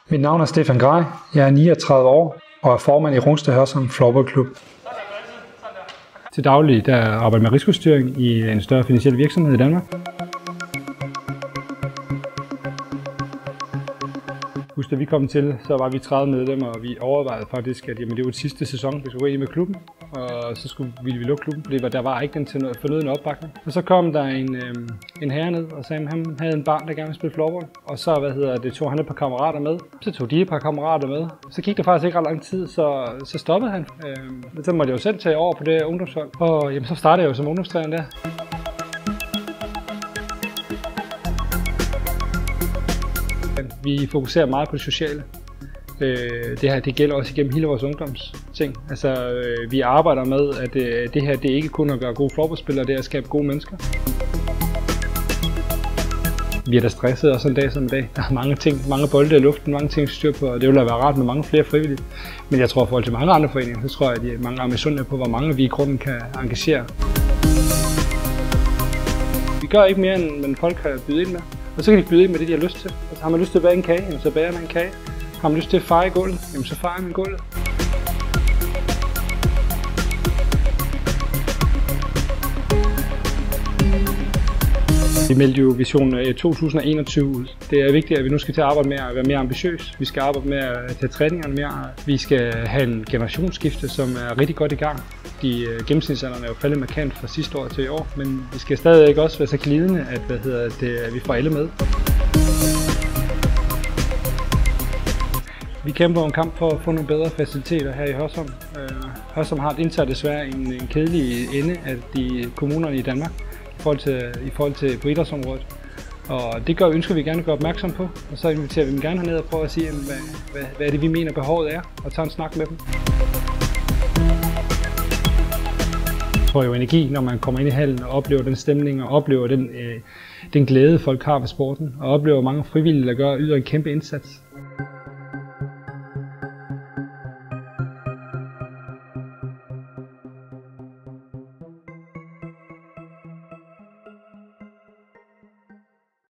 Mit navn er Stefan Grej. Jeg er 39 år og er formand i Rungsted Hørsholm Floorballklub. Til daglig der arbejder jeg med risikostyring i en større finansiel virksomhed i Danmark. Husk, da vi kom til, så var vi 30 medlemmer, og vi overvejede faktisk, at det var sæste sæson, vi skulle gå ind med klubben. Og så ville vi lukke klubben, fordi der var ikke den fornødne opbakning. Og så kom der en herre ned og sagde, at han havde en barn, der gerne ville spille floorball. Og så tog han et par kammerater med. Så tog de et par kammerater med. Så gik der faktisk ikke ret lang tid, så stoppede han. Så måtte jeg jo selv tage over på det ungdomshold. Og så startede jeg jo som ungdomstræner der. Vi fokuserer meget på det sociale. Det gælder også igennem hele vores ungdomsting. Altså, vi arbejder med, at det her det er ikke kun at gøre gode floorballspillere, det er at skabe gode mennesker. Vi er da stresset også en dag som en dag. Der er mange ting, mange bolde i luften, mange ting styr på, og det vil da være rart med mange flere frivillige. Men jeg tror, at i forhold til mange andre foreninger, så tror jeg, at mange er misundelige på, hvor mange vi i grunden kan engagere. Vi gør ikke mere, end folk kan byde ind med. Og så kan de byde ind med det, de har lyst til. Altså, har man lyst til at bage en kage, så bager man en kage. Har man lyst til at feje gulvet, så fejer man gulvet. Vi meldte jo Vision 2021 ud. Det er vigtigt, at vi nu skal til at arbejde med at være mere ambitiøs. Vi skal arbejde med at tage træningerne mere. Vi skal have en generationsskifte, som er rigtig godt i gang. Gennemsnitsalderen er jo faldet markant fra sidste år til i år, men vi skal stadig også være så glidende, at vi får alle med. Vi kæmper en kamp for at få nogle bedre faciliteter her i Hørsholm. Hørsholm har indtaget desværre en kedelig ende af kommunerne i Danmark i forhold til på idrætsområdet. Og det ønsker vi gerne at gøre opmærksom på, og så inviterer vi dem gerne herned og prøve at sige, hvad er det vi mener behovet er, og tage en snak med dem. Jeg tror jo energi, når man kommer ind i hallen og oplever den stemning og oplever den glæde, folk har ved sporten, og oplever mange frivillige, der yder en kæmpe indsats.